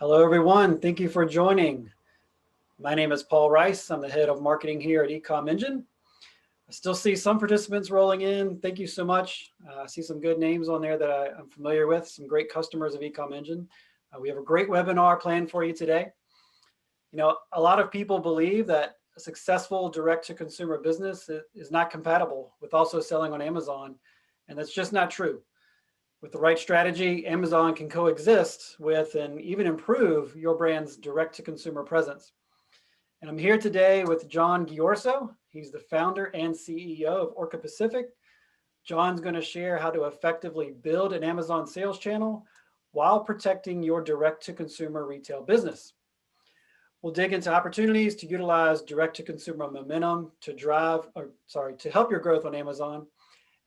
Hello, everyone. Thank you for joining. My name is Paul Rice. I'm the head of marketing here at Ecom Engine. I still see some participants rolling in. Thank you so much. I see some good names on there that I'm familiar with, some great customers of Ecom Engine. We have a great webinar planned for you today. A lot of people believe that a successful direct-to-consumer business is not compatible with also selling on Amazon, and that's just not true. With the right strategy, Amazon can coexist with and even improve your brand's direct-to-consumer presence. And I'm here today with John Giorso. He's the founder and CEO of Orca Pacific. John's going to share how to effectively build an Amazon sales channel while protecting your direct-to-consumer retail business. We'll dig into opportunities to utilize direct-to-consumer momentum to help your growth on Amazon,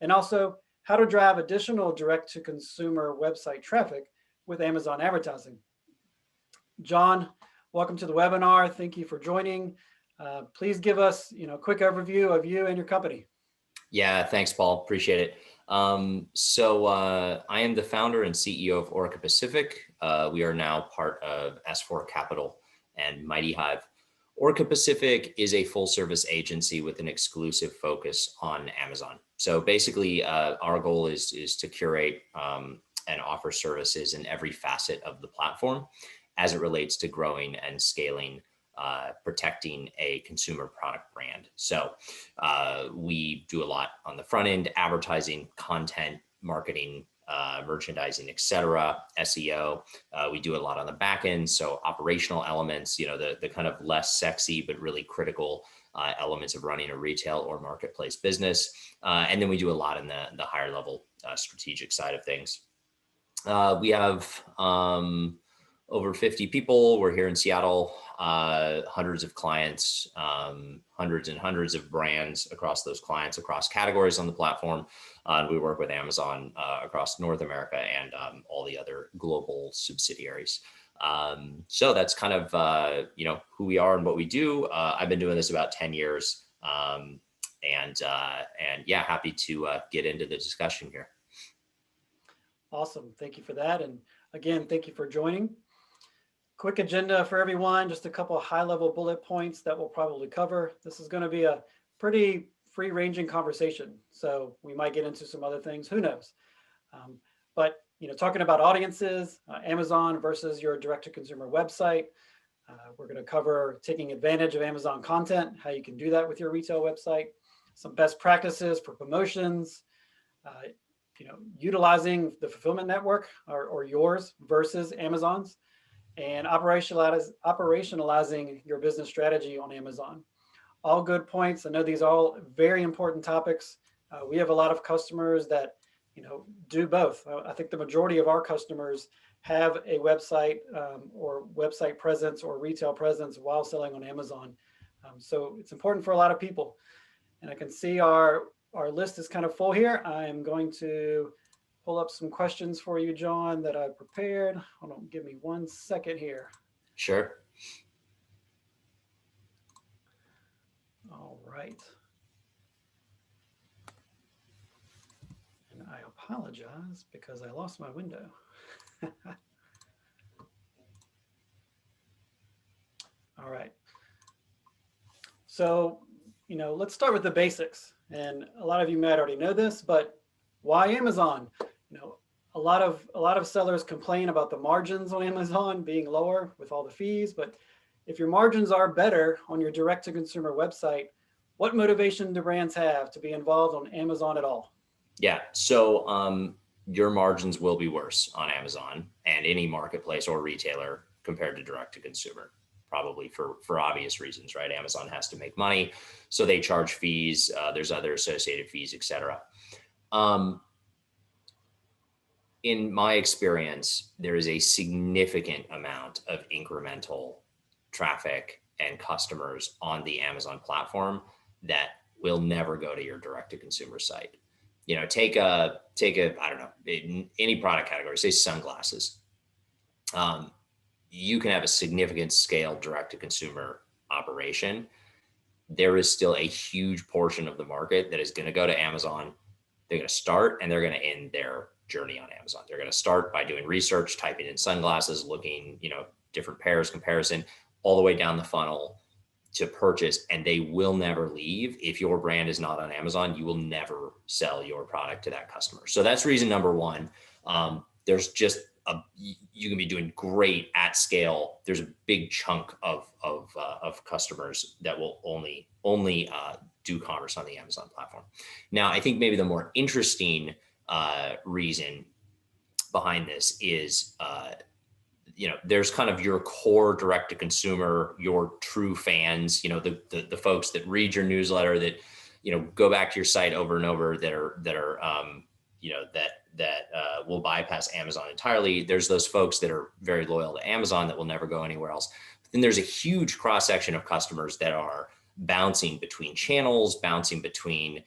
and also how to drive additional direct-to-consumer website traffic with Amazon advertising. John, welcome to the webinar. Thank you for joining. Please give us a quick overview of you and your company. Yeah, thanks, Paul. Appreciate it. I am the founder and CEO of Orca Pacific. We are now part of S4 Capital and Mighty Hive. Orca Pacific is a full service agency with an exclusive focus on Amazon. So basically, our goal is to curate and offer services in every facet of the platform as it relates to growing and scaling, protecting a consumer product brand. So we do a lot on the front end: advertising, content, marketing, merchandising, etc., SEO. We do a lot on the back end, so operational elements, the kind of less sexy but really critical elements of running a retail or marketplace business. And then we do a lot in the higher level strategic side of things. We have over 50 people. We're here in Seattle, hundreds of clients, hundreds and hundreds of brands across those clients, across categories on the platform. We work with Amazon across North America and all the other global subsidiaries. So that's kind of, who we are and what we do. I've been doing this about 10 years. And yeah, happy to get into the discussion here. Awesome. Thank you for that. And again, thank you for joining. Quick agenda for everyone, just a couple of high-level bullet points that we'll probably cover. This is going to be a pretty free-ranging conversation, so we might get into some other things, who knows. But talking about audiences, Amazon versus your direct-to-consumer website. We're going to cover taking advantage of Amazon content, how you can do that with your retail website, some best practices for promotions, utilizing the fulfillment network or yours versus Amazon's, and operationalizing your business strategy on Amazon. All good points. I know these are all very important topics. We have a lot of customers that do both. I think the majority of our customers have a website or website presence or retail presence while selling on Amazon. So it's important for a lot of people. And I can see our list is kind of full here. I am going to pull up some questions for you, John, that I prepared. Hold on, give me 1 second here. Sure. All right. And I apologize because I lost my window. All right. So, let's start with the basics. And a lot of you might already know this, but why Amazon? A lot of sellers complain about the margins on Amazon being lower with all the fees, but if your margins are better on your direct-to-consumer website, what motivation do brands have to be involved on Amazon at all? Yeah, so your margins will be worse on Amazon and any marketplace or retailer compared to direct-to-consumer, probably for obvious reasons, right? Amazon has to make money, so they charge fees. There's other associated fees, etc. In my experience, there is a significant amount of incremental traffic and customers on the Amazon platform that will never go to your direct-to-consumer site. Take a I don't know, in any product category, say sunglasses. You can have a significant scale direct-to-consumer operation. There is still a huge portion of the market that is going to go to Amazon. They're going to start and they're going to end their journey on Amazon. They're going to start by doing research, typing in sunglasses, looking, different pairs, comparison, all the way down the funnel to purchase, and they will never leave. If your brand is not on Amazon, you will never sell your product to that customer. So that's reason number one. There's just you can be doing great at scale. There's a big chunk of customers that will only do commerce on the Amazon platform. Now, I think maybe the more interesting reason behind this is, there's kind of your core direct to consumer, your true fans, the folks that read your newsletter, that, go back to your site over and over, that will bypass Amazon entirely. There's those folks that are very loyal to Amazon that will never go anywhere else. But then there's a huge cross section of customers that are bouncing between channels, bouncing between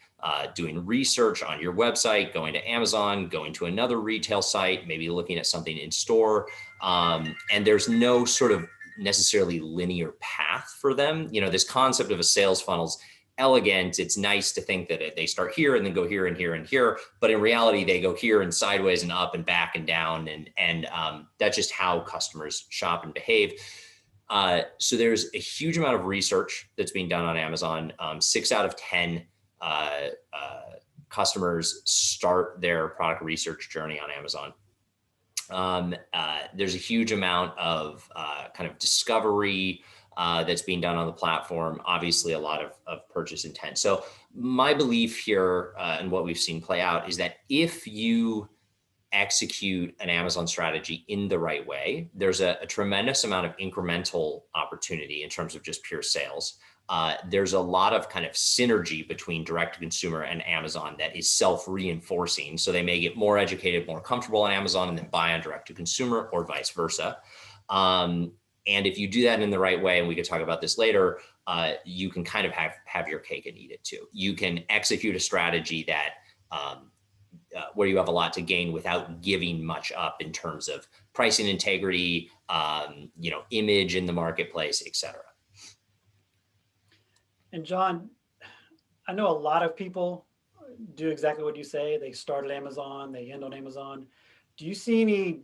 doing research on your website, going to Amazon, going to another retail site, maybe looking at something in store. And there's no sort of necessarily linear path for them. This concept of a sales funnel's elegant. It's nice to think that they start here and then go here and here and here, but in reality, they go here and sideways and up and back and down. And that's just how customers shop and behave. So there's a huge amount of research that's being done on Amazon. 6 out of 10 customers start their product research journey on Amazon. There's a huge amount of kind of discovery that's being done on the platform. Obviously, a lot of purchase intent. So my belief here and what we've seen play out is that if you execute an Amazon strategy in the right way, there's a tremendous amount of incremental opportunity in terms of just pure sales. There's a lot of kind of synergy between direct to consumer and Amazon that is self-reinforcing. So they may get more educated, more comfortable on Amazon and then buy on direct to consumer, or vice versa. And if you do that in the right way, and we could talk about this later, you can kind of have your cake and eat it too. You can execute a strategy that where you have a lot to gain without giving much up in terms of pricing integrity, image in the marketplace, et cetera. And John, I know a lot of people do exactly what you say. They start at Amazon, they end on Amazon. Do you see any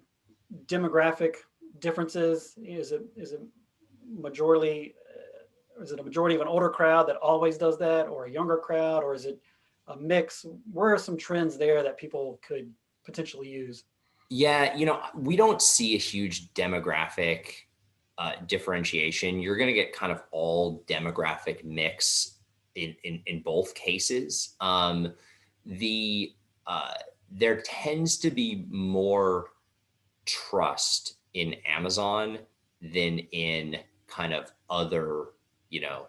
demographic differences? Is it majority a majority of an older crowd that always does that, or a younger crowd, or is it a mix? Where are some trends there that people could potentially use? Yeah, we don't see a huge demographic differentiation. You're going to get kind of all demographic mix in both cases. There tends to be more trust in Amazon than in kind of other,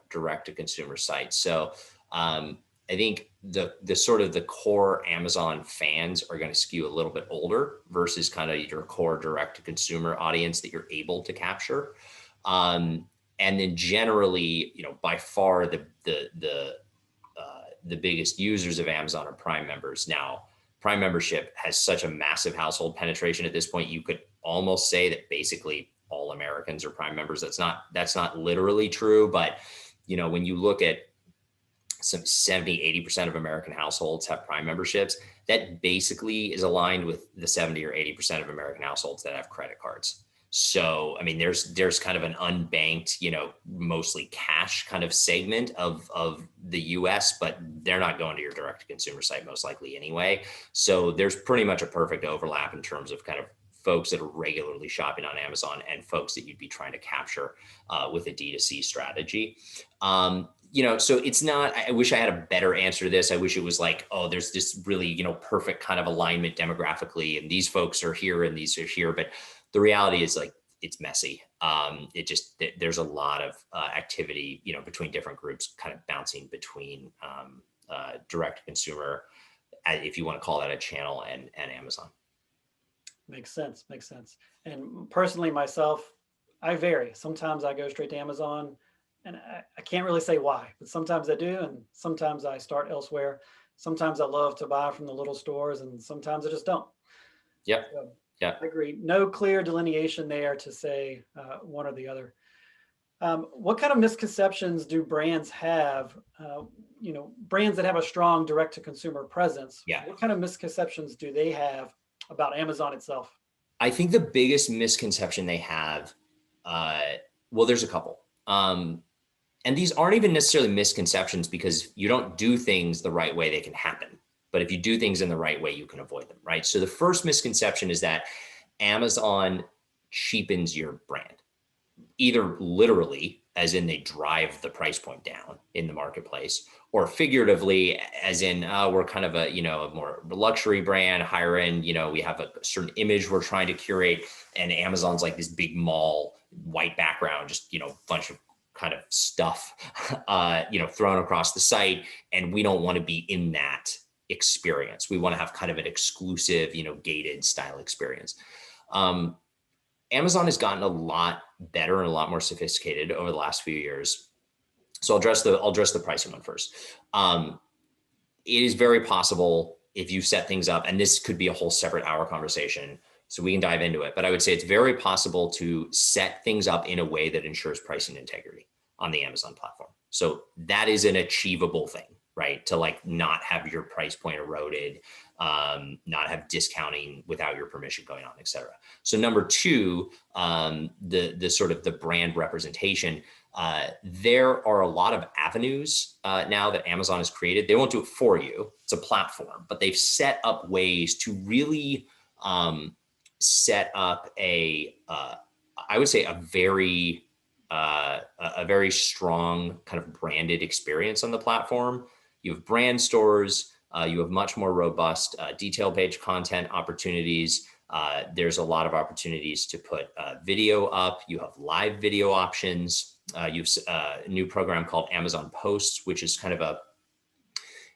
direct to consumer sites. So I think the sort of the core Amazon fans are going to skew a little bit older versus kind of your core direct to consumer audience that you're able to capture. And then generally, by far the biggest users of Amazon are Prime members. Now, Prime membership has such a massive household penetration at this point. You could almost say that basically all Americans are Prime members. That's not literally true, but when you look at some 70-80% of American households have Prime memberships, that basically is aligned with the 70 or 80% of American households that have credit cards. So, I mean, there's kind of an unbanked, mostly cash kind of segment of the US, but they're not going to your direct to consumer site most likely anyway. So there's pretty much a perfect overlap in terms of kind of folks that are regularly shopping on Amazon and folks that you'd be trying to capture with a D2C strategy. So it's not, I wish I had a better answer to this. I wish it was like, oh, there's this really, perfect kind of alignment demographically, and these folks are here and these are here. But the reality is, like, it's messy. There's a lot of activity, between different groups kind of bouncing between direct to consumer, if you want to call that a channel, and Amazon. Makes sense. And personally myself, I vary. Sometimes I go straight to Amazon, and I can't really say why, but sometimes I do. And sometimes I start elsewhere. Sometimes I love to buy from the little stores, and sometimes I just don't. Yep. So, yeah. I agree. No clear delineation there to say one or the other. What kind of misconceptions do brands have? Brands that have a strong direct to consumer presence. Yeah. What kind of misconceptions do they have about Amazon itself? I think the biggest misconception they have Well, there's a couple. And these aren't even necessarily misconceptions because you don't do things the right way, they can happen. But if you do things in the right way, you can avoid them, right? So the first misconception is that Amazon cheapens your brand, either literally, as in they drive the price point down in the marketplace, or figuratively, as in we're kind of a, a more luxury brand, higher end, we have a certain image we're trying to curate, and Amazon's like this big mall, white background, just, bunch of kind of stuff, thrown across the site. And we don't want to be in that experience. We want to have kind of an exclusive, gated style experience. Amazon has gotten a lot better and a lot more sophisticated over the last few years. So I'll address the pricing one first. It is very possible if you set things up, and this could be a whole separate hour conversation, so we can dive into it. But I would say it's very possible to set things up in a way that ensures pricing integrity on the Amazon platform. So that is an achievable thing, right? To like not have your price point eroded, not have discounting without your permission going on, et cetera. So number two, the sort of the brand representation. There are a lot of avenues now that Amazon has created. They won't do it for you. It's a platform, but they've set up ways to really set up I would say a very strong kind of branded experience on the platform. You have brand stores. You have much more robust detail page content opportunities. There's a lot of opportunities to put video up. You have live video options. You have a new program called Amazon Posts, which is kind of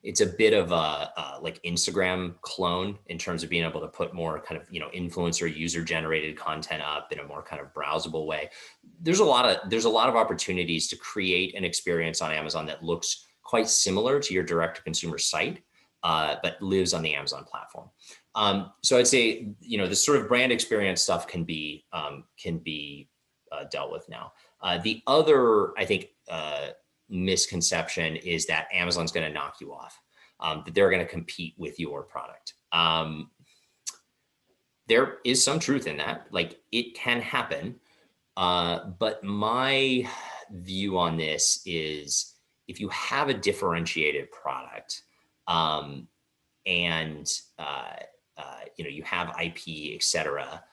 it's a bit of a like Instagram clone in terms of being able to put more kind of, influencer user generated content up in a more kind of browsable way. There's a lot of opportunities to create an experience on Amazon that looks quite similar to your direct to consumer site, but lives on the Amazon platform. So I'd say, this sort of brand experience stuff can be dealt with now. The other, I think, misconception is that Amazon's going to knock you off, that they're going to compete with your product. There is some truth in that. Like, it can happen. But my view on this is if you have a differentiated product, and you have IP, et cetera,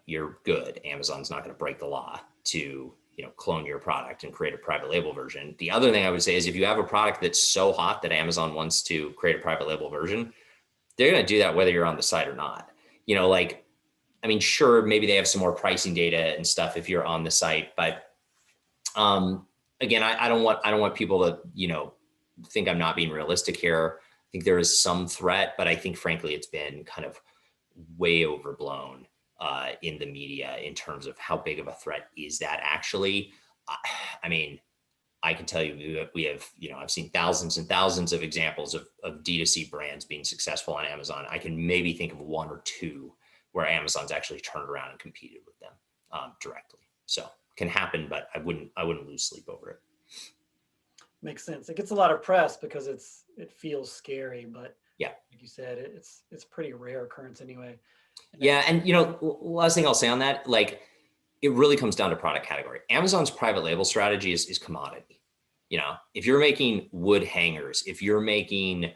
you're good. Amazon's not going to break the law to, clone your product and create a private label version. The other thing I would say is if you have a product that's so hot that Amazon wants to create a private label version, they're going to do that whether you're on the site or not. Sure, maybe they have some more pricing data and stuff if you're on the site, but again, I don't want people to, think I'm not being realistic here. I think there is some threat, but I think frankly, it's been kind of way overblown in the media in terms of how big of a threat is that actually. I can tell you we have, I've seen thousands and thousands of examples of D2C brands being successful on Amazon. I can maybe think of one or two where Amazon's actually turned around and competed with them directly. So can happen, but I wouldn't lose sleep over it. Makes sense. It gets a lot of press because it feels scary, but yeah, like you said, it's pretty rare occurrence anyway. And last thing I'll say on that, like, it really comes down to product category. Amazon's private label strategy is commodity. If you're making wood hangers, if you're making,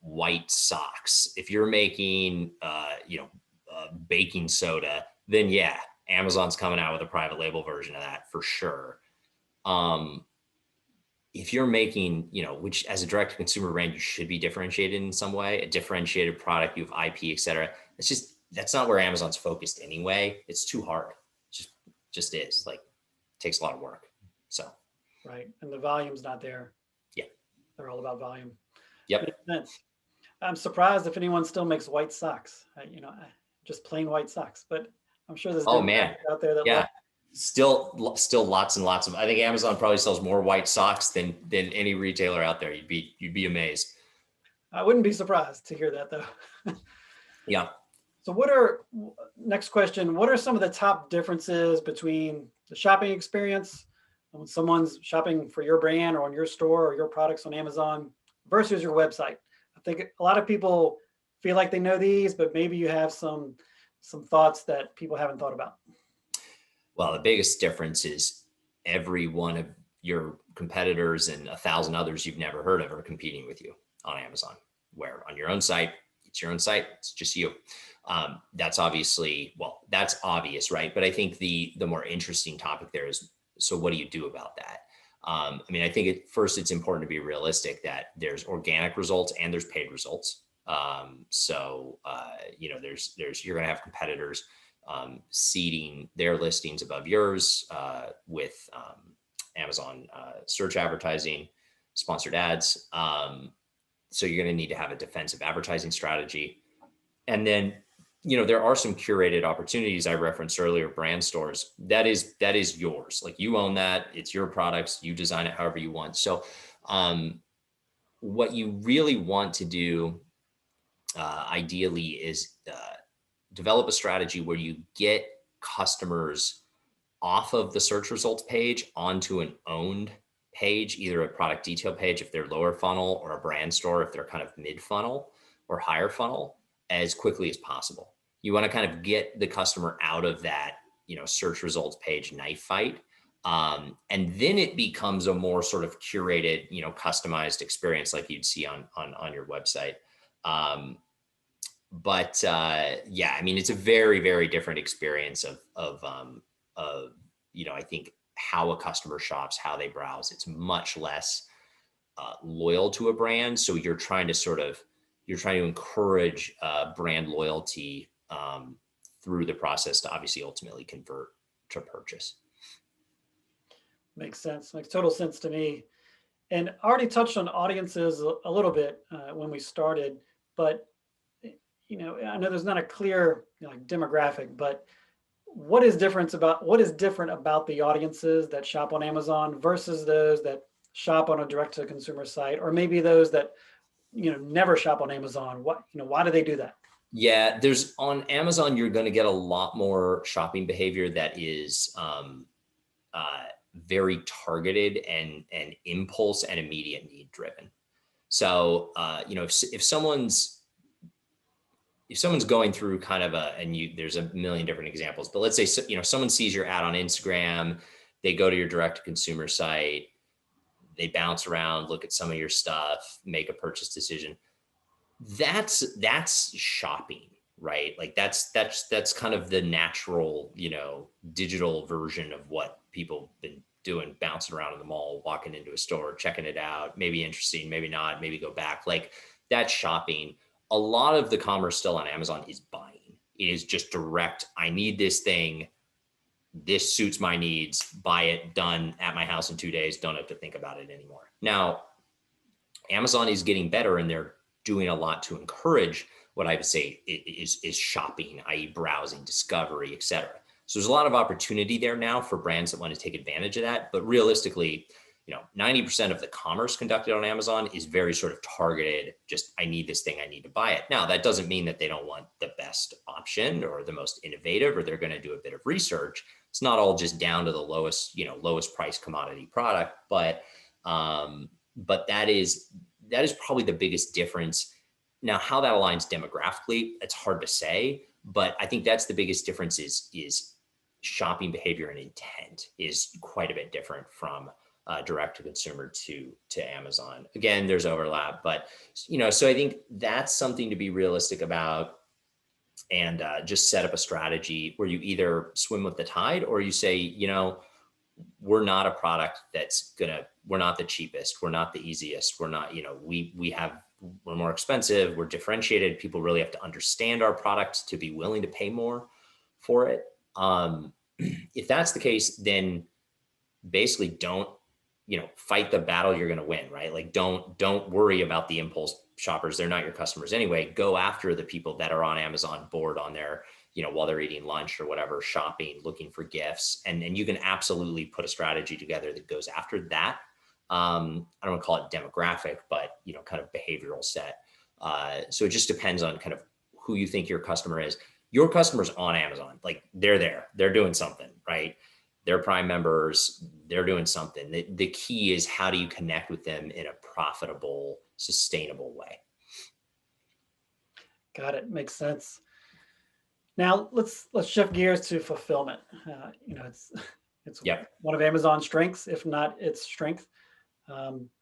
white socks, if you're making, baking soda, then yeah, Amazon's coming out with a private label version of that for sure. If you're making, which as a direct to consumer brand, you should be differentiated in some way, a differentiated product, you have IP, et cetera. That's not where Amazon's focused anyway. It's too hard. Just is like, takes a lot of work. So. Right. And the volume's not there. Yeah. They're all about volume. Yep. Makes sense. I'm surprised if anyone still makes white socks, just plain white socks, but I'm sure there's out there that yeah. Still lots and lots of, I think Amazon probably sells more white socks than any retailer out there. You'd be amazed. I wouldn't be surprised to hear that though. Yeah. So next question, what are some of the top differences between the shopping experience when someone's shopping for your brand or on your store or your products on Amazon versus your website? I think a lot of people feel like they know these, but maybe you have some some thoughts that people haven't thought about? Well, the biggest difference is every one of your competitors and 1,000 others you've never heard of are competing with you on Amazon, where on your own site, it's your own site, it's just you. That's obviously, well, that's obvious, right? But I think the more interesting topic there is, so what do you do about that? I mean, I think first it's important to be realistic that there's organic results and there's paid results. You're going to have competitors seeding their listings above yours with Amazon search advertising, sponsored ads. So you're going to need to have a defensive advertising strategy. And then, there are some curated opportunities I referenced earlier, brand stores. That is yours. Like, you own that. It's your products. You design it however you want. So what you really want to do ideally is develop a strategy where you get customers off of the search results page onto an owned page, either a product detail page if they're lower funnel, or a brand store if they're kind of mid funnel or higher funnel, as quickly as possible. You want to kind of get the customer out of that, search results page knife fight. And then it becomes a more sort of curated, customized experience like you'd see on your website. Yeah, I mean, it's a very, very different experience of I think how a customer shops, how they browse. It's much less loyal to a brand. So you're trying to encourage brand loyalty through the process to obviously ultimately convert to purchase. Makes sense. Makes total sense to me. And I already touched on audiences a little bit when we started, but I know there's not a clear demographic, but what is different about the audiences that shop on Amazon versus those that shop on a direct to consumer site, or maybe those that never shop on Amazon? Why do they do that? Yeah, on Amazon, you're going to get a lot more shopping behavior that is very targeted and impulse and immediate need driven. So if someone's going through kind of there's a million different examples, but let's say, someone sees your ad on Instagram, they go to your direct to consumer site, they bounce around, look at some of your stuff, make a purchase decision. That's shopping, right? Like that's kind of the natural, digital version of what people been doing, bouncing around in the mall, walking into a store, checking it out, maybe interesting, maybe not, maybe go back. Like, that's shopping. A lot of the commerce still on Amazon is buying. It is just direct. I need this thing. This suits my needs. Buy it, done, at my house in 2 days. Don't have to think about it anymore. Now, Amazon is getting better, and they're doing a lot to encourage what I would say is shopping, i.e. browsing, discovery, et cetera. So there's a lot of opportunity there now for brands that want to take advantage of that. But realistically, 90% of the commerce conducted on Amazon is very sort of targeted. Just, I need this thing, I need to buy it. Now, that doesn't mean that they don't want the best option or the most innovative, or they're going to do a bit of research. It's not all just down to the lowest price commodity product, but that is probably the biggest difference. Now, how that aligns demographically, it's hard to say, but I think that's the biggest difference is shopping behavior and intent is quite a bit different from direct to consumer to Amazon. Again, there's overlap, but so I think that's something to be realistic about, and just set up a strategy where you either swim with the tide, or you say, we're not a product we're not the cheapest, we're not the easiest, we're not, we're more expensive, we're differentiated. People really have to understand our product to be willing to pay more for it. If that's the case, then basically don't, fight the battle you're going to win, right? Like, don't worry about the impulse shoppers. They're not your customers anyway. Go after the people that are on Amazon, bored on their, while they're eating lunch or whatever, shopping, looking for gifts. And you can absolutely put a strategy together that goes after that. I don't want to call it demographic, but, kind of behavioral set. So it just depends on kind of who you think your customer is. Your customer's on Amazon, like, they're there, they're doing something, right? They're Prime members, they're doing something. The key is, how do you connect with them in a profitable, sustainable way? Got it. Makes sense. Now let's shift gears to fulfillment. It's Yep. one of Amazon's strengths, if not its strength.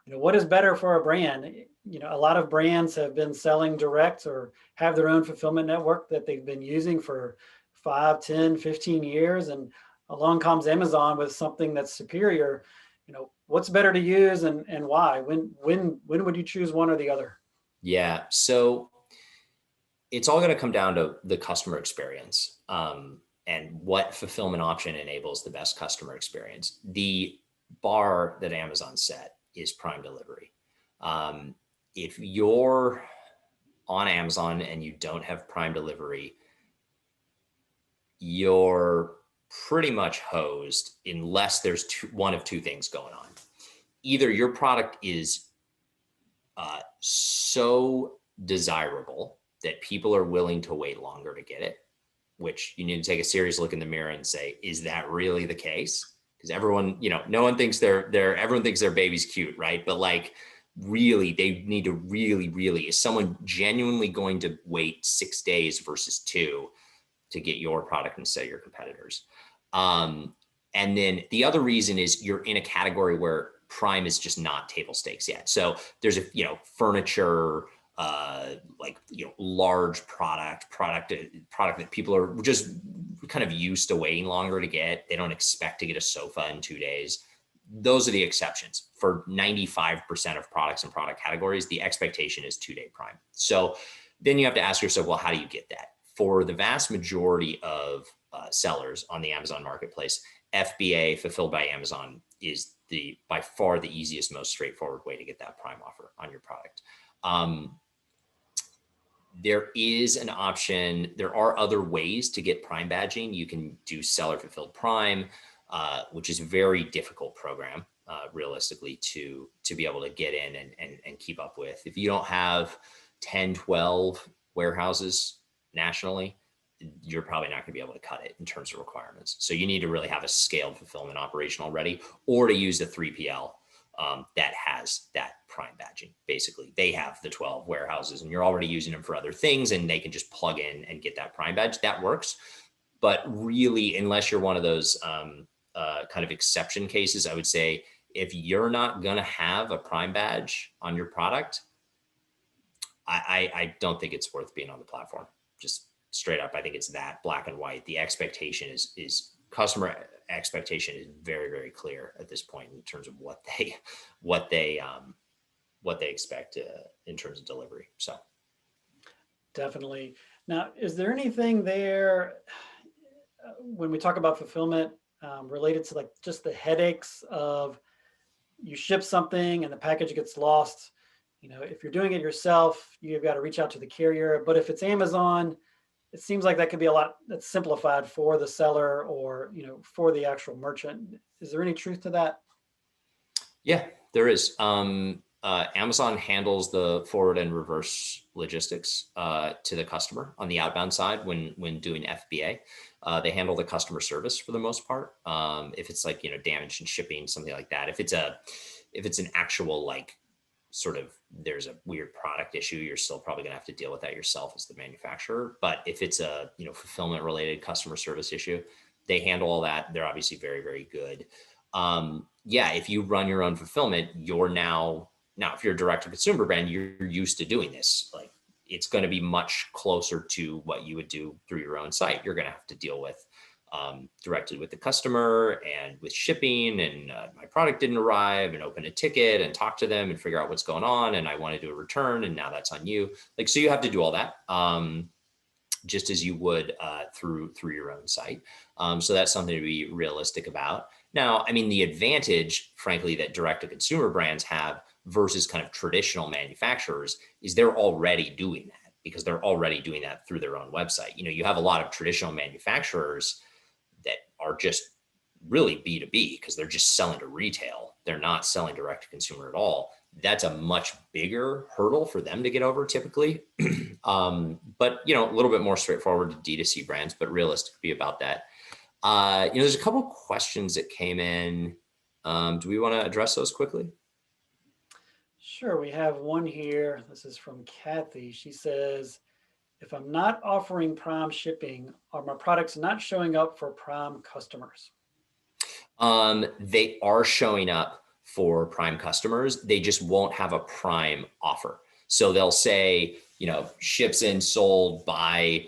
What is better for a brand? A lot of brands have been selling direct or have their own fulfillment network that they've been using for 5, 10, 15 years. And along comes Amazon with something that's superior. What's better to use and why? When would you choose one or the other? Yeah. So it's all going to come down to the customer experience, and what fulfillment option enables the best customer experience. The bar that Amazon set is Prime delivery. If you're on Amazon and you don't have Prime delivery, you're pretty much hosed unless there's one of two things going on. Either your product is so desirable that people are willing to wait longer to get it, which you need to take a serious look in the mirror and say, is that really the case? Because everyone, no one thinks everyone thinks their baby's cute, right? But like, really, they need to really, is someone genuinely going to wait 6 days versus 2 to get your product instead of your competitors? And then the other reason is you're in a category where Prime is just not table stakes yet. So there's furniture, large product that people are just kind of used to waiting longer to get. They don't expect to get a sofa in 2 days. Those are the exceptions. For 95% of products and product categories, the expectation is 2-day Prime. So then you have to ask yourself, well, how do you get that? For the vast majority of sellers on the Amazon marketplace, FBA, fulfilled by Amazon, is by far the easiest, most straightforward way to get that Prime offer on your product. There is an option. There are other ways to get Prime badging. You can do seller fulfilled Prime, which is a very difficult program, realistically, to be able to get in and keep up with. If you don't have 10, 12 warehouses nationally, you're probably not going to be able to cut it in terms of requirements. So you need to really have a scaled fulfillment operation already, or to use a 3PL that has that Prime badging. Basically, they have the 12 warehouses and you're already using them for other things, and they can just plug in and get that Prime badge. That works. But really, unless you're one of those kind of exception cases, I would say if you're not going to have a Prime badge on your product, I don't think it's worth being on the platform. Just straight up, I think it's that black and white. The expectation is customer expectation is very, very clear at this point in terms of what they expect in terms of delivery. So Definitely. Now, is there anything there when we talk about fulfillment related to like just the headaches of you ship something and the package gets lost? If you're doing it yourself, you've got to reach out to the carrier. But if it's Amazon, it seems like that could be a lot that's simplified for the seller or, for the actual merchant. Is there any truth to that? yeah, there is. Amazon handles the forward and reverse logistics to the customer on the outbound side when doing FBA. They handle the customer service for the most part. If it's like damage in shipping, something like that. If it's an actual like sort of there's a weird product issue, you're still probably going to have to deal with that yourself as the manufacturer. But if it's a fulfillment related customer service issue, they handle all that. They're obviously very, very good. If you run your own fulfillment, you're now if you're a direct to consumer brand, you're used to doing this. Like it's going to be much closer to what you would do through your own site. You're going to have to deal with directly with the customer and with shipping, and my product didn't arrive, and open a ticket and talk to them and figure out what's going on. And I want to do a return, and now that's on you. Like, so you have to do all that just as you would through your own site. So that's something to be realistic about. Now, I mean, the advantage, frankly, that direct to consumer brands have versus kind of traditional manufacturers is they're already doing that, because they're already doing that through their own website. You have a lot of traditional manufacturers that are just really B2B because they're just selling to retail. They're not selling direct to consumer at all. That's a much bigger hurdle for them to get over typically. But, a little bit more straightforward to D2C brands, but realistic to be about that. There's a couple of questions that came in. Do we want to address those quickly? Sure. We have one here. This is from Kathy. She says, if I'm not offering Prime shipping, are my products not showing up for Prime customers? They are showing up for Prime customers. They just won't have a Prime offer. So they'll say, ships in, sold by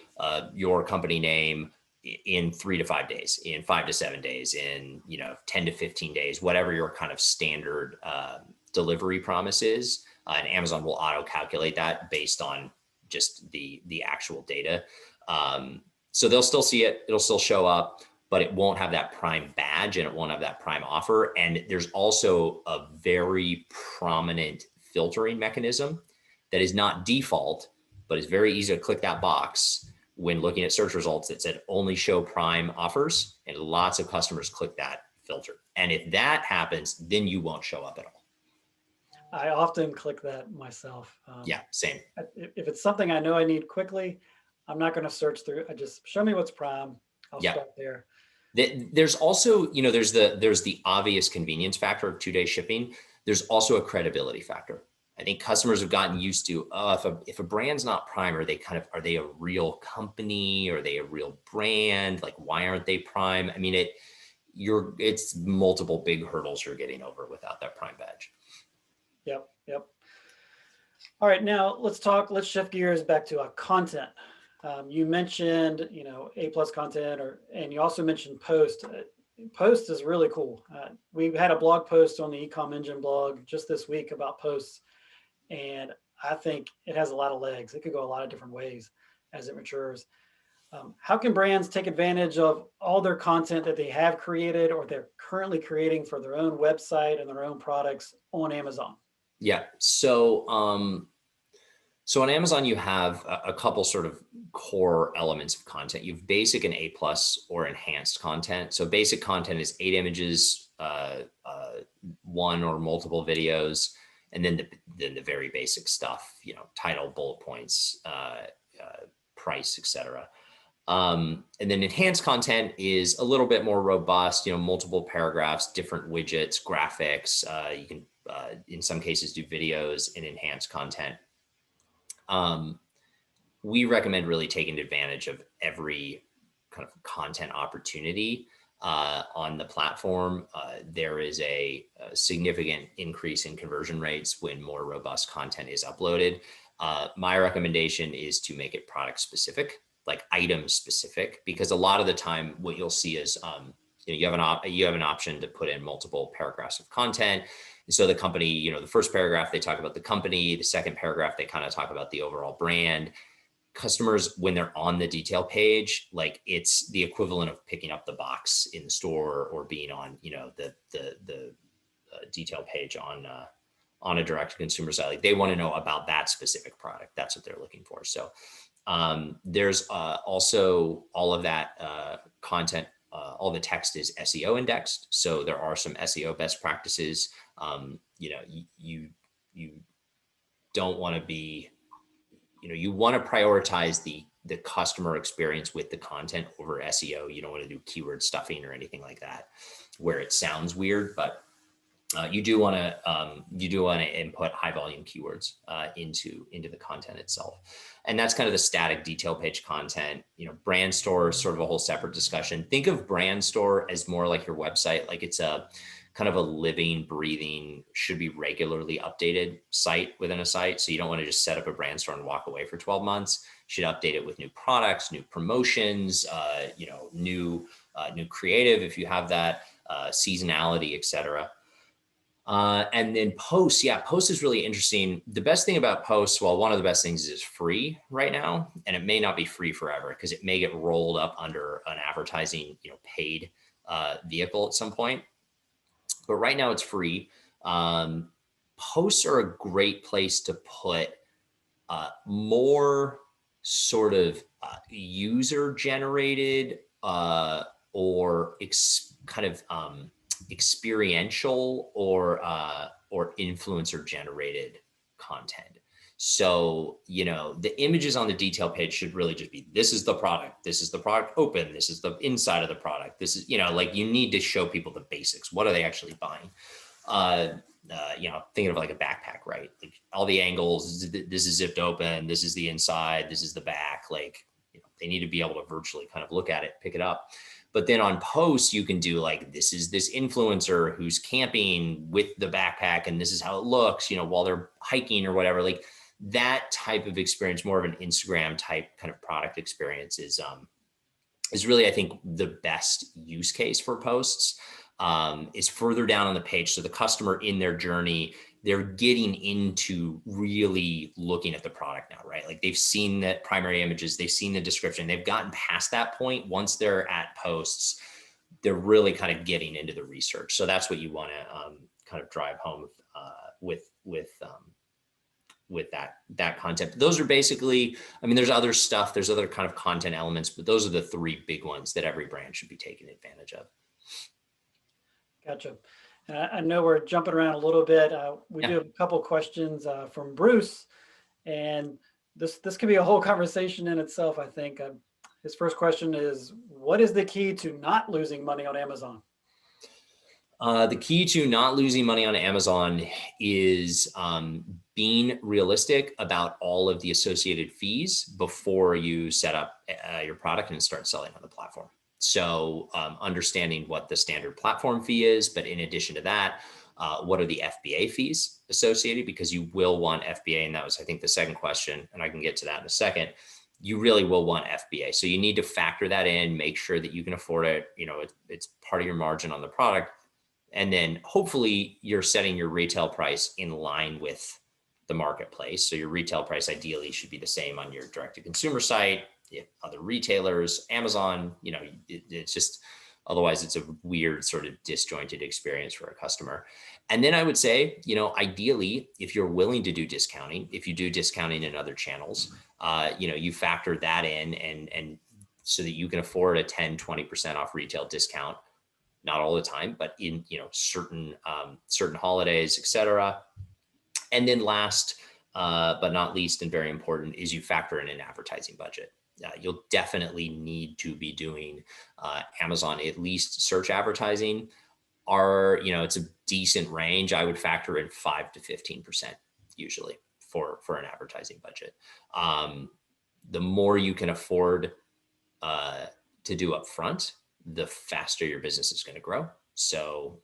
your company name in 3 to 5 days, in 5 to 7 days, in 10 to 15 days, whatever your kind of standard delivery promise is. And Amazon will auto calculate that based on just the actual data. So they'll still see it. It'll still show up, but it won't have that Prime badge and it won't have that Prime offer. And there's also a very prominent filtering mechanism that is not default, but is very easy to click that box when looking at search results that said only show Prime offers. And lots of customers click that filter. And if that happens, then you won't show up at all. I often click that myself. Yeah, same. If it's something I know I need quickly, I'm not going to search through. I just show me what's Prime. I'll start there. There's also, there's the obvious convenience factor of 2-day shipping. There's also a credibility factor. I think customers have gotten used to, if a brand's not Prime, are they a real company? Are they a real brand? Like, why aren't they Prime? I mean, it's multiple big hurdles you're getting over without that Prime badge. Yep. All right, now let's shift gears back to content. You mentioned, A+ content, and you also mentioned post. Post is really cool. We had a blog post on the Ecom Engine blog just this week about posts, and I think it has a lot of legs. It could go a lot of different ways as it matures. How can brands take advantage of all their content that they have created or they're currently creating for their own website and their own products on Amazon? Yeah. So on Amazon, you have a couple sort of core elements of content. You have basic and A+ or enhanced content. So basic content is 8 images, 1 or multiple videos, and then the very basic stuff, title, bullet points, price, etc. And then enhanced content is a little bit more robust, multiple paragraphs, different widgets, graphics. You can, in some cases, do videos in enhanced content. We recommend really taking advantage of every kind of content opportunity on the platform. There is a significant increase in conversion rates when more robust content is uploaded. My recommendation is to make it product specific, like item specific, because a lot of the time what you'll see is you have an option to put in multiple paragraphs of content. And so the company, the first paragraph, they talk about the company. The second paragraph, they kind of talk about the overall brand. Customers, when they're on the detail page, like it's the equivalent of picking up the box in the store or being on, the detail page on a direct to consumer site. Like they want to know about that specific product. That's what they're looking for. So there's also all of that content. All the text is SEO indexed. So there are some SEO best practices. You don't want to be, you want to prioritize the customer experience with the content over SEO. You don't want to do keyword stuffing or anything like that, where it sounds weird, but you do want to input high volume keywords into the content itself. And that's kind of the static detail page content. Brand store is sort of a whole separate discussion. Think of brand store as more like your website, like it's a kind of a living, breathing, should be regularly updated site within a site. So you don't want to just set up a brand store and walk away for 12 months. You should update it with new products, new promotions, new creative if you have that, seasonality, etc. And then posts, posts is really interesting. The best thing about posts, well, one of the best things is it's free right now, and it may not be free forever because it may get rolled up under an advertising, paid vehicle at some point. But right now it's free. Posts are a great place to put more sort of user generated or experiential or influencer generated content. So, the images on the detail page should really just be, this is the product open, this is the inside of the product. This is, like you need to show people the basics. What are they actually buying? thinking of like a backpack, right? Like all the angles, this is zipped open, this is the inside, this is the back. Like, they need to be able to virtually kind of look at it, pick it up. But then on posts, you can do like, this is this influencer who's camping with the backpack, and this is how it looks, while they're hiking or whatever. Like that type of experience, more of an Instagram type kind of product experience, is really, I think, the best use case for posts. Is further down on the page. So the customer in their journey, they're getting into really looking at the product now, right? Like they've seen the primary images, they've seen the description, they've gotten past that point. Once they're at posts, they're really kind of getting into the research. So that's what you want to kind of drive home with that content. Those are basically, there's other stuff, there's other kind of content elements, but those are the three big ones that every brand should be taking advantage of. Gotcha. I know we're jumping around a little bit. We do have a couple questions from Bruce, and this could be a whole conversation in itself, I think. His first question is, what is the key to not losing money on Amazon? The key to not losing money on Amazon is being realistic about all of the associated fees before you set up your product and start selling on the platform. So understanding what the standard platform fee is, but in addition to that, what are the FBA fees associated? Because you will want FBA, and that was, I think, the second question, and I can get to that in a second. You really will want FBA. So you need to factor that in, make sure that you can afford it. It's part of your margin on the product. And then hopefully you're setting your retail price in line with the marketplace. So your retail price ideally should be the same on your direct-to-consumer site, other retailers, Amazon. It's just, otherwise it's a weird sort of disjointed experience for a customer. And then I would say, ideally, if you're willing to do discounting, if you do discounting in other channels, you factor that in, and so that you can afford a 10, 20% off retail discount. Not all the time, but in certain holidays, et cetera. And then last but not least, and very important, is you factor in an advertising budget. You'll definitely need to be doing Amazon, at least search advertising. It's a decent range. I would factor in 5 to 15% usually for an advertising budget. The more you can afford to do up front, the faster your business is going to grow. So,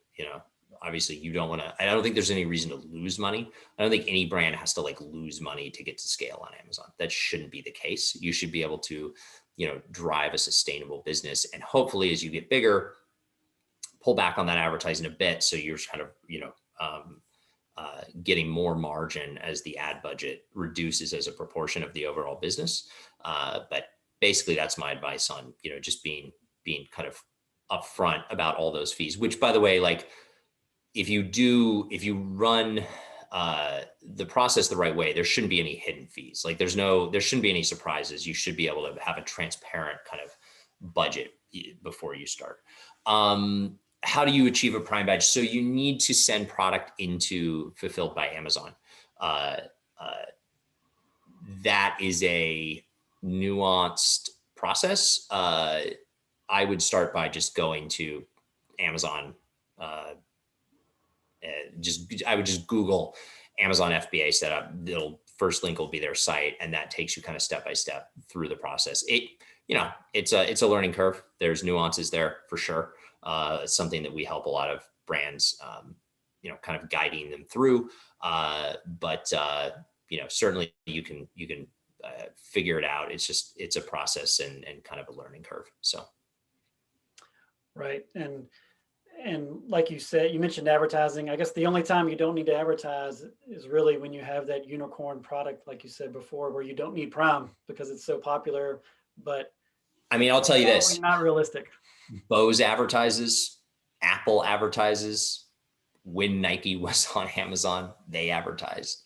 obviously you don't want to, I don't think there's any reason to lose money. I don't think any brand has to lose money to get to scale on Amazon. That shouldn't be the case. You should be able to, drive a sustainable business. And hopefully as you get bigger, pull back on that advertising a bit. So you're kind of, getting more margin as the ad budget reduces as a proportion of the overall business. But basically that's my advice on, just being kind of upfront about all those fees, which, by the way, if you run the process the right way, there shouldn't be any hidden fees. There shouldn't be any surprises. You should be able to have a transparent kind of budget before you start. How do you achieve a Prime badge? So you need to send product into Fulfilled by Amazon. That is a nuanced process. I would start by just going to Amazon. I would just Google Amazon FBA setup. First link will be their site, and that takes you kind of step by step through the process. It's a learning curve. There's nuances there for sure. It's something that we help a lot of brands, kind of guiding them through. But certainly you can figure it out. It's a process and kind of a learning curve. So. Right. And like you said, you mentioned advertising. I guess the only time you don't need to advertise is really when you have that unicorn product, like you said before, where you don't need Prime because it's so popular. But I'll tell you this, not realistic. Bose advertises, Apple advertises. When Nike was on Amazon, they advertised.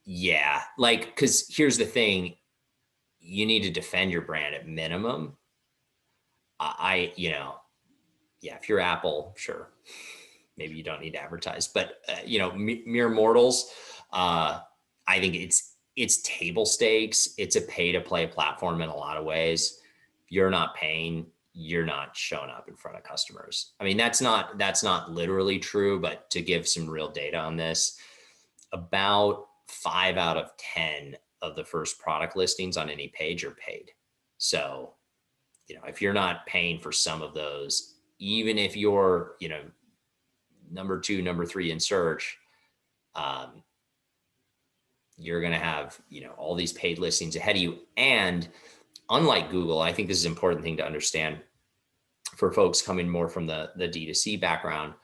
Yeah, because here's the thing, you need to defend your brand at minimum. If you're Apple, sure, maybe you don't need to advertise, but mere mortals, I think it's table stakes. It's a pay to play platform in a lot of ways. If you're not paying, you're not showing up in front of customers. I mean, that's not literally true, but to give some real data on this, about 5 out of 10 of the first product listings on any page are paid. So, if you're not paying for some of those, even if you're, number 2, number 3 in search, you're going to have, all these paid listings ahead of you. And unlike Google, I think this is an important thing to understand for folks coming more from the D2C background.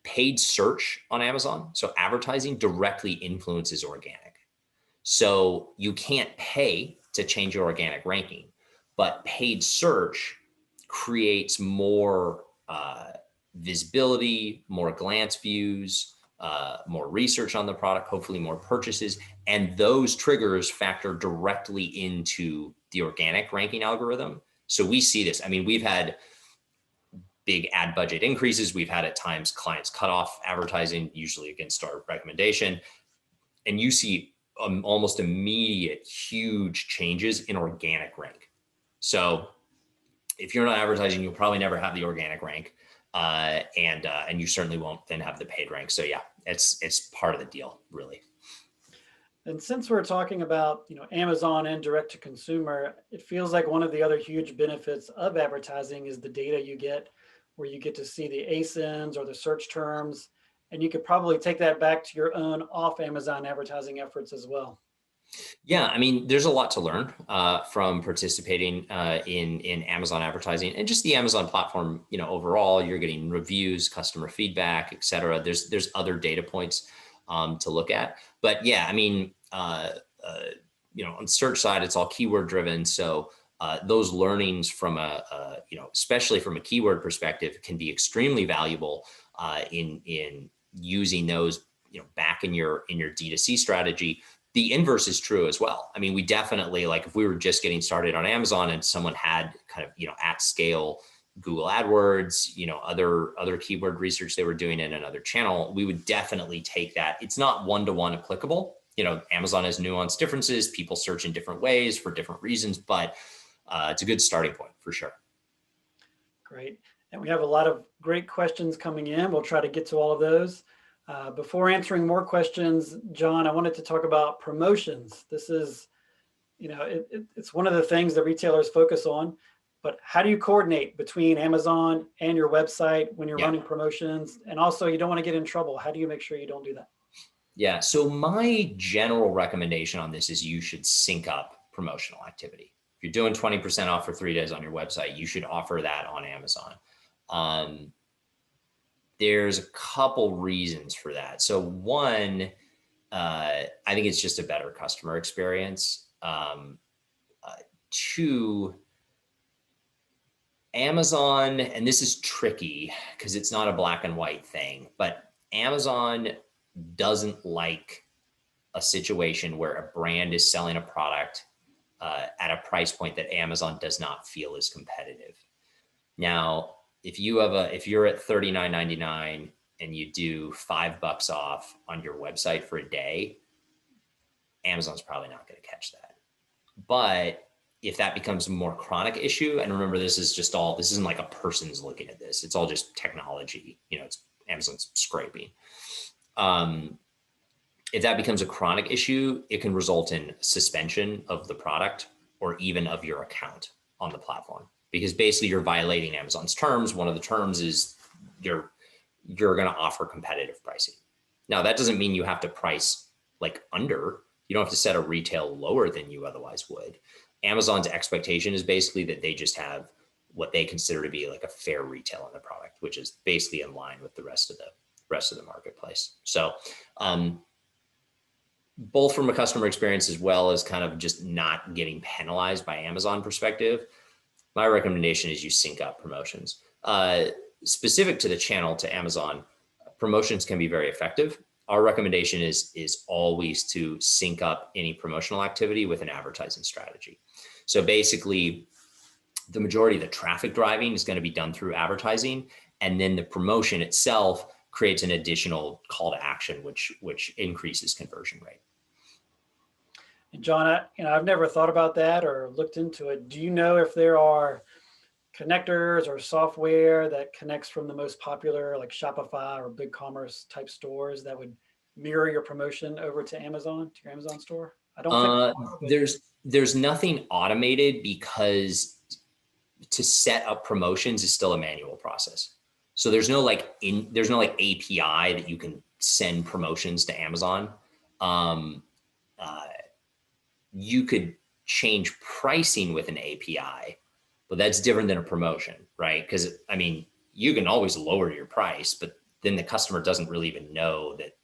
Paid search on Amazon, so advertising, directly influences organic. So you can't pay to change your organic ranking, but paid search creates more visibility, more glance views, more research on the product, hopefully more purchases. And those triggers factor directly into the organic ranking algorithm. So we see this. I mean, we've had big ad budget increases. We've had at times clients cut off advertising, usually against our recommendation. And you see almost immediate huge changes in organic rank. So if you're not advertising, you'll probably never have the organic rank. And you certainly won't then have the paid rank. So yeah, it's part of the deal, really. And since we're talking about, Amazon and direct to consumer, it feels like one of the other huge benefits of advertising is the data you get, where you get to see the ASINs or the search terms, and you could probably take that back to your own off Amazon advertising efforts as well. Yeah, I mean, there's a lot to learn from participating in Amazon advertising and just the Amazon platform. Overall, you're getting reviews, customer feedback, et cetera. There's other data points to look at. But yeah, I mean, on the search side, it's all keyword driven. So those learnings from especially from a keyword perspective, can be extremely valuable in using those, back in your D2C strategy. The inverse is true as well. I mean, we definitely, like, if we were just getting started on Amazon and someone had kind of, at scale Google AdWords, other keyword research they were doing in another channel, we would definitely take that. It's not one-to-one applicable. Amazon has nuanced differences. People search in different ways for different reasons, but it's a good starting point for sure. Great. And we have a lot of great questions coming in. We'll try to get to all of those. Before answering more questions, John, I wanted to talk about promotions. This is, it's one of the things that retailers focus on, but how do you coordinate between Amazon and your website when you're running promotions? And also, you don't want to get in trouble. How do you make sure you don't do that? Yeah, so my general recommendation on this is you should sync up promotional activity. If you're doing 20% off for 3 days on your website, you should offer that on Amazon. There's a couple reasons for that. So one, I think it's just a better customer experience. Two, Amazon, and this is tricky because it's not a black and white thing, but Amazon doesn't like a situation where a brand is selling a product at a price point that Amazon does not feel is competitive. Now, if you're at $39.99 and you do $5 off on your website for a day, Amazon's probably not going to catch that. But if that becomes a more chronic issue, and remember, this isn't like a person's looking at this. It's all just technology. It's Amazon's scraping. If that becomes a chronic issue, it can result in suspension of the product or even of your account on the platform, because basically you're violating Amazon's terms. One of the terms is you're going to offer competitive pricing. Now, that doesn't mean you have to price like under. You don't have to set a retail lower than you otherwise would. Amazon's expectation is basically that they just have what they consider to be like a fair retail on the product, which is basically in line with the rest of the marketplace. So both from a customer experience as well as kind of just not getting penalized by Amazon perspective, my recommendation is you sync up promotions. Specific to the channel, to Amazon, promotions can be very effective. Our recommendation is always to sync up any promotional activity with an advertising strategy. So basically, the majority of the traffic driving is going to be done through advertising, and then the promotion itself creates an additional call to action, which increases conversion rate. And John, I've never thought about that or looked into it. Do you know if there are connectors or software that connects from the most popular like Shopify or BigCommerce type stores that would mirror your promotion over to Amazon, to your Amazon store? I don't think there are, but there's nothing automated because to set up promotions is still a manual process. So there's no like API that you can send promotions to Amazon. Uh, you could change pricing with an API, but that's different than a promotion, right? Because I mean, you can always lower your price, but then the customer doesn't really even know that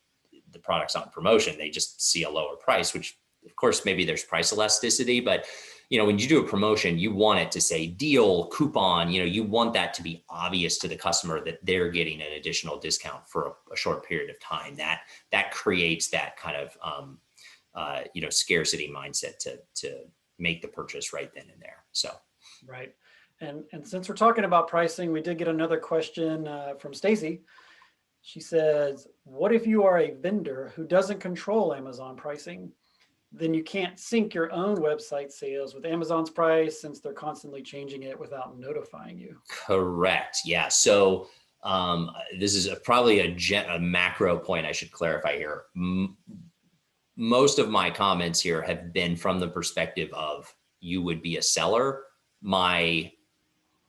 the product's on promotion. They just see a lower price, which of course maybe there's price elasticity, but when you do a promotion, you want it to say deal, coupon, you want that to be obvious to the customer that they're getting an additional discount for a short period of time. That creates that kind of scarcity mindset to make the purchase right then and there. So right. And since we're talking about pricing, we did get another question from Stacy. She says, what if you are a vendor who doesn't control Amazon pricing? Then you can't sync your own website sales with Amazon's price since they're constantly changing it without notifying you. Correct. Yeah. So this is probably a macro point I should clarify here. Most of my comments here have been from the perspective of you would be a seller. My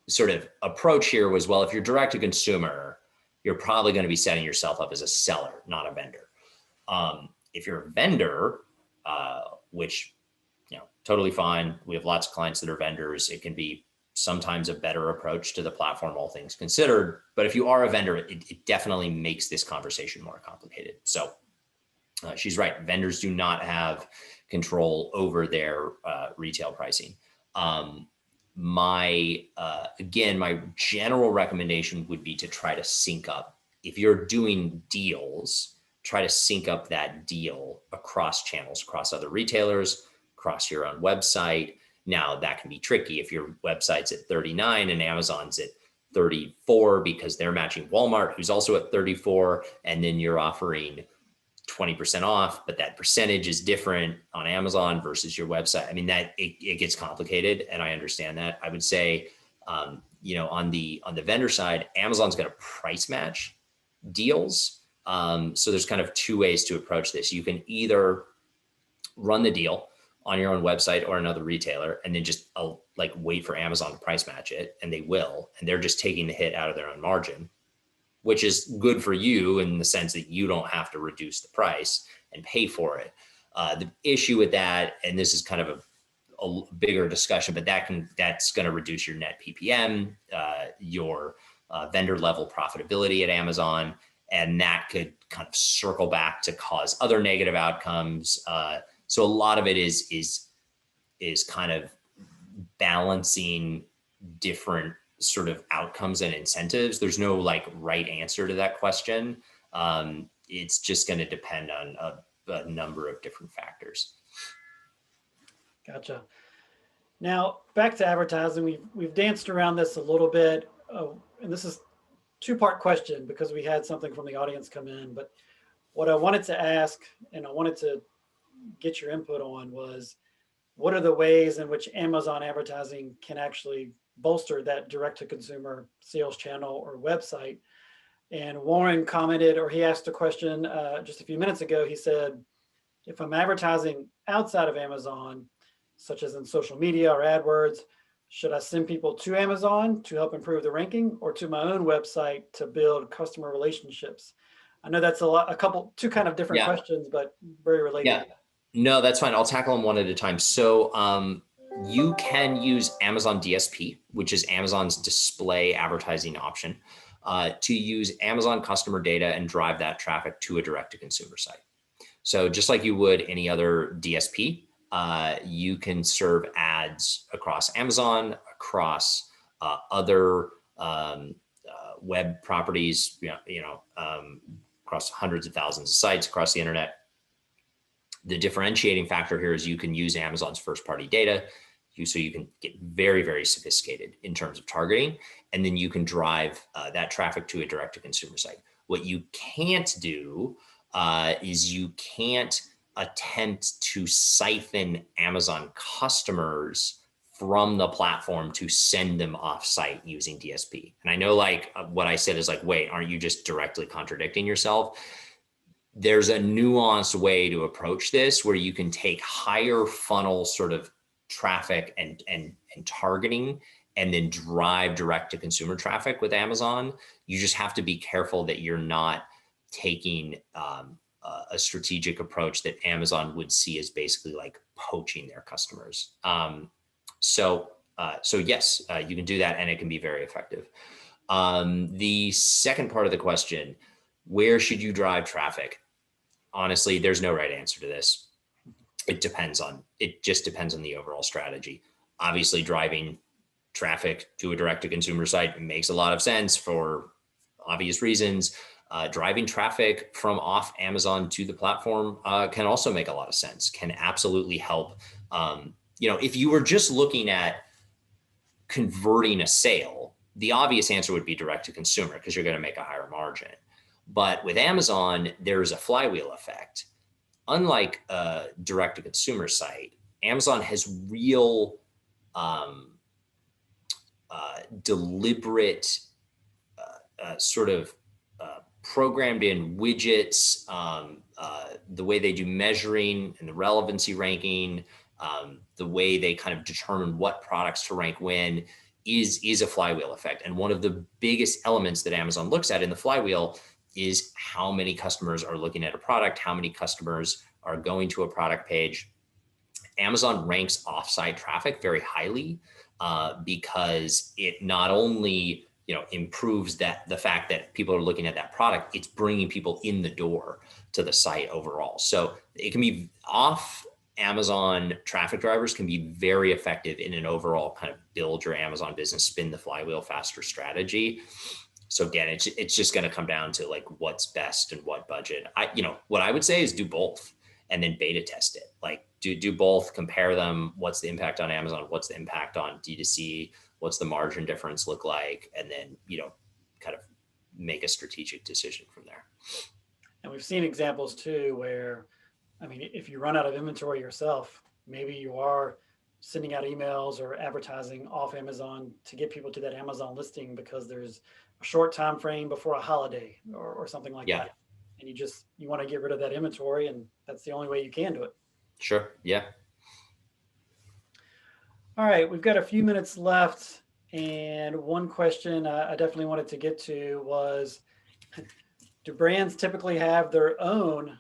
sort of approach here was, well, if you're direct to consumer, you're probably going to be setting yourself up as a seller, not a vendor. If you're a vendor, which, totally fine. We have lots of clients that are vendors. It can be sometimes a better approach to the platform, all things considered. But if you are a vendor, it definitely makes this conversation more complicated. So she's right. Vendors do not have control over their retail pricing. My general recommendation would be to try to sync up. If you're doing deals, try to sync up that deal across channels, across other retailers, across your own website. Now that can be tricky if your website's at 39 and Amazon's at 34 because they're matching Walmart, who's also at 34, and then you're offering 20% off, but that percentage is different on Amazon versus your website. I mean, that it gets complicated, and I understand that. I would say, on the vendor side, Amazon's going to price match deals. So there's kind of two ways to approach this. You can either run the deal on your own website or another retailer, and then just wait for Amazon to price match it, and they will, and they're just taking the hit out of their own margin, which is good for you in the sense that you don't have to reduce the price and pay for it. The issue with that, and this is kind of a bigger discussion, but that's going to reduce your net PPM, your vendor level profitability at Amazon, and that could kind of circle back to cause other negative outcomes. So a lot of it is kind of balancing different sort of outcomes and incentives. There's no right answer to that question. It's just going to depend on a number of different factors. Gotcha. Now back to advertising. We've danced around this a little bit, and this is two-part question because we had something from the audience come in. But what I wanted to ask, and I wanted to get your input on, was what are the ways in which Amazon advertising can actually bolster that direct-to-consumer sales channel or website? And Warren commented, or he asked a question just a few minutes ago. He said, if I'm advertising outside of Amazon, such as in social media or AdWords, should I send people to Amazon to help improve the ranking, or to my own website to build customer relationships? I know that's two kind of different questions, but very related. Yeah, no, that's fine. I'll tackle them one at a time. So you can use Amazon DSP, which is Amazon's display advertising option, to use Amazon customer data and drive that traffic to a direct-to-consumer site. So just like you would any other DSP, you can serve ads across Amazon, across other web properties, across hundreds of thousands of sites across the internet. The differentiating factor here is you can use Amazon's first-party data, so you can get very, very sophisticated in terms of targeting, and then you can drive that traffic to a direct-to-consumer site. What you can't do is you can't attempt to siphon Amazon customers from the platform to send them off-site using DSP. And I know like what I said is like, wait, aren't you just directly contradicting yourself? There's a nuanced way to approach this where you can take higher funnel sort of traffic and targeting and then drive direct to consumer traffic with Amazon. You just have to be careful that you're not taking a strategic approach that Amazon would see as basically like poaching their customers. So yes, you can do that and it can be very effective. The second part of the question, where should you drive traffic? Honestly, there's no right answer to this. It just depends on the overall strategy. Obviously, driving traffic to a direct to consumer site makes a lot of sense for obvious reasons. Driving traffic from off Amazon to the platform can also make a lot of sense, can absolutely help. If you were just looking at converting a sale, the obvious answer would be direct to consumer because you're going to make a higher margin. But with Amazon, there's a flywheel effect. Unlike a direct to consumer site, Amazon has real deliberate sort of programmed in widgets, the way they do measuring and the relevancy ranking, the way they kind of determine what products to rank when is a flywheel effect. And one of the biggest elements that Amazon looks at in the flywheel is how many customers are looking at a product, how many customers are going to a product page. Amazon ranks offsite traffic very highly because it not only improves the fact that people are looking at that product, it's bringing people in the door to the site overall. So it can be off Amazon traffic drivers can be very effective in an overall kind of build your Amazon business, spin the flywheel faster strategy. So again, it's just going to come down to like what's best and what budget. What I would say is do both and then beta test it. Like do both, compare them. What's the impact on Amazon? What's the impact on D2C? What's the margin difference look like? And then, kind of make a strategic decision from there. And we've seen examples too, where, I mean, if you run out of inventory yourself, maybe you are sending out emails or advertising off Amazon to get people to that Amazon listing because there's a short time frame before a holiday or something like that. And you want to get rid of that inventory, and that's the only way you can do it. Sure. Yeah. All right, we've got a few minutes left, and one question I definitely wanted to get to was, do brands typically have their own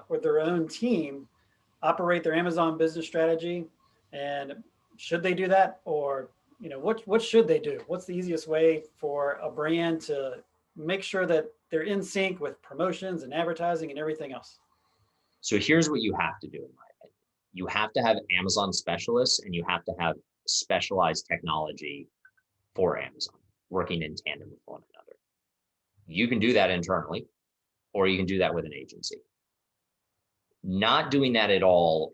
or their own team operate their Amazon business strategy? And should they do that? Or, what should they do? What's the easiest way for a brand to make sure that they're in sync with promotions and advertising and everything else? So here's what you have to do, in my opinion. You have to have Amazon specialists and you have to have specialized technology for Amazon working in tandem with one another. You can do that internally, or you can do that with an agency. Not doing that at all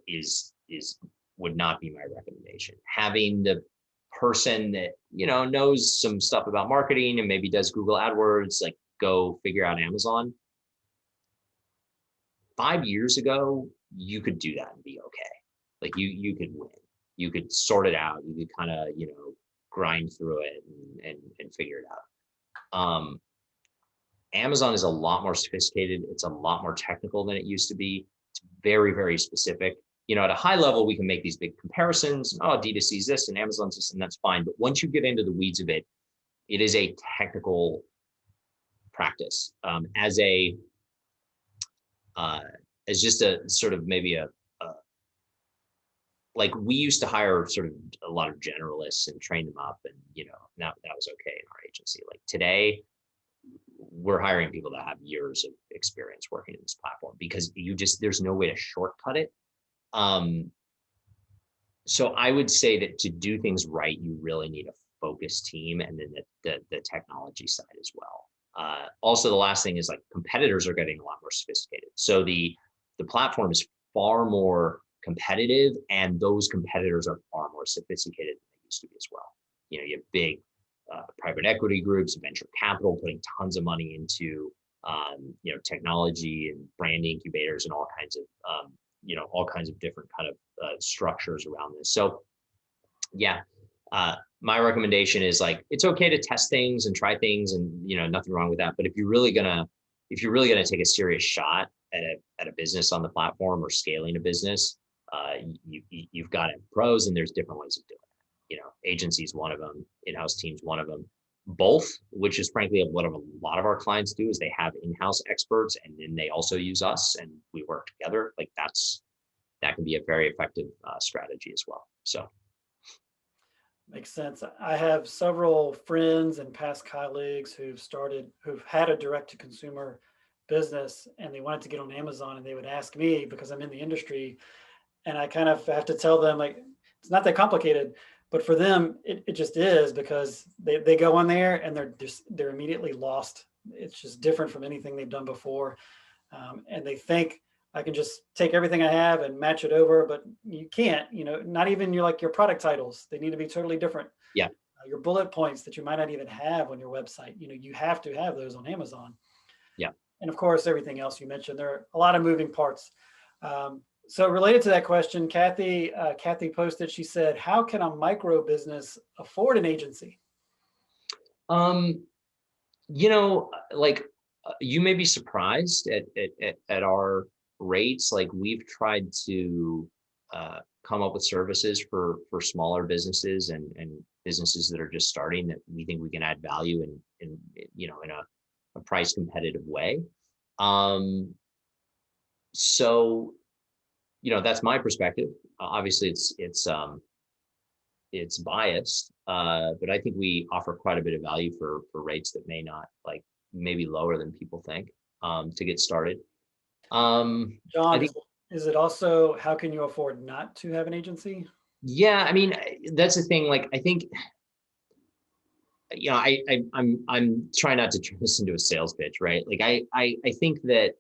would not be my recommendation. Having the person that knows some stuff about marketing and maybe does Google AdWords, like go figure out Amazon. 5 years ago, you could do that and be okay. Like you could win. You could sort it out. You could kind of grind through it and figure it out. Amazon is a lot more sophisticated. It's a lot more technical than it used to be. It's very, very specific. At a high level, we can make these big comparisons. Oh, D2C is this and Amazon's this, and that's fine. But once you get into the weeds of it, it is a technical practice. As just a sort of maybe like we used to hire sort of a lot of generalists and train them up, and that was okay in our agency. Like today, we're hiring people that have years of experience working in this platform because there's no way to shortcut it. So I would say that to do things right, you really need a focused team, and then the technology side as well. Also, the last thing is like competitors are getting a lot more sophisticated. So the platform is far more competitive, and those competitors are far more sophisticated than they used to be as well. You have big private equity groups, venture capital putting tons of money into technology and brand incubators and all kinds of different kind of structures around this. So Yeah. My recommendation is like, it's okay to test things and try things and, nothing wrong with that. But if you're really gonna take a serious shot at a business on the platform or scaling a business, you've got to have pros and there's different ways of doing it. Agencies, one of them, in-house teams, one of them, both, which is frankly what a lot of our clients do is they have in-house experts and then they also use us and we work together. Like that can be a very effective strategy as well. So. Makes sense. I have several friends and past colleagues who've had a direct to consumer business and they wanted to get on Amazon and they would ask me because I'm in the industry and I kind of have to tell them like it's not that complicated, but for them it just is because they go on there and they're immediately lost. It's just different from anything they've done before, and they think I can just take everything I have and match it over, but you can't. Not even your product titles; they need to be totally different. Yeah. Your bullet points that you might not even have on your website. You have to have those on Amazon. Yeah. And of course, everything else you mentioned. There are a lot of moving parts. So related to that question, Kathy posted. She said, "How can a micro business afford an agency?" Um, like you may be surprised at our rates. Like we've tried to come up with services for smaller businesses and businesses that are just starting that we think we can add value in a price competitive way. Um, so that's my perspective. Obviously, it's biased, but I think we offer quite a bit of value for rates that may not like maybe lower than people think to get started. I John, think is it also how can you afford not to have an agency? yeah, I mean that's the thing. Like I think I'm trying not to turn this into a sales pitch, right? Like I think that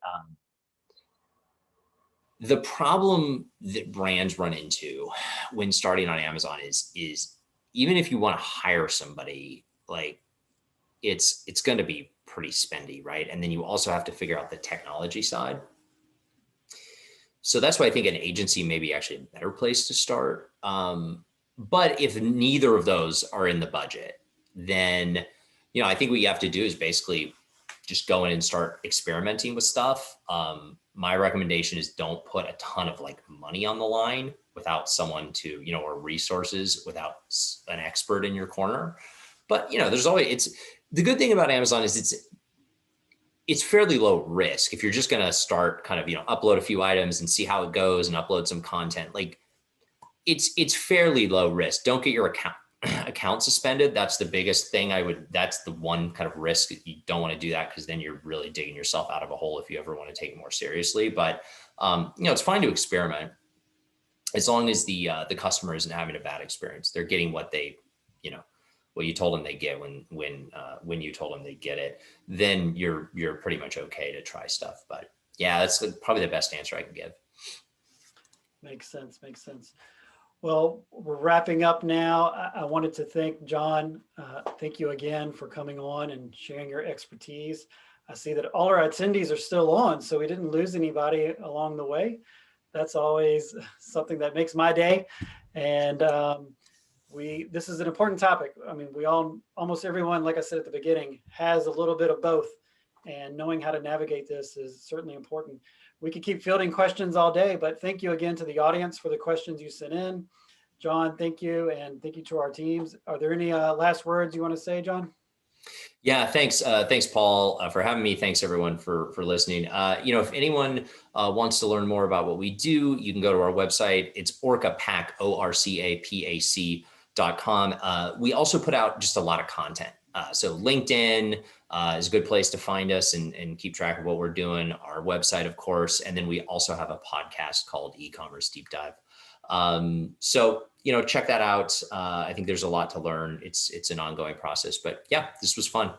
the problem that brands run into when starting on Amazon is even if you want to hire somebody, like it's going to be pretty spendy, right? And then you also have to figure out the technology side. So that's why I think an agency may be actually a better place to start. But if neither of those are in the budget, then I think what you have to do is basically just go in and start experimenting with stuff. My recommendation is don't put a ton of like money on the line without someone to, or resources without an expert in your corner. But there's always the good thing about Amazon is it's fairly low risk. If you're just going to start kind of, upload a few items and see how it goes and upload some content, like it's fairly low risk. Don't get your account suspended. That's the biggest thing that's the one kind of risk. You don't want to do that because then you're really digging yourself out of a hole if you ever want to take it more seriously. But, it's fine to experiment as long as the customer isn't having a bad experience. They're getting what what you told them they get when you told them they get it, then you're pretty much okay to try stuff. But yeah, that's probably the best answer I can give. Makes sense. Makes sense. Well, we're wrapping up now. I wanted to thank John. Thank you again for coming on and sharing your expertise. I see that all our attendees are still on, so we didn't lose anybody along the way. That's always something that makes my day. And this is an important topic. I mean, almost everyone, like I said at the beginning, has a little bit of both. And knowing how to navigate this is certainly important. We could keep fielding questions all day, but thank you again to the audience for the questions you sent in. John, thank you. And thank you to our teams. Are there any last words you want to say, John? Yeah, thanks. Thanks, Paul, for having me. Thanks everyone for listening. If anyone wants to learn more about what we do, you can go to our website. It's OrcaPac, ORCAPAC.com. We also put out just a lot of content. So LinkedIn is a good place to find us and keep track of what we're doing. Our website, of course, and then we also have a podcast called E-commerce Deep Dive. So check that out. I think there's a lot to learn. It's an ongoing process, but yeah, this was fun.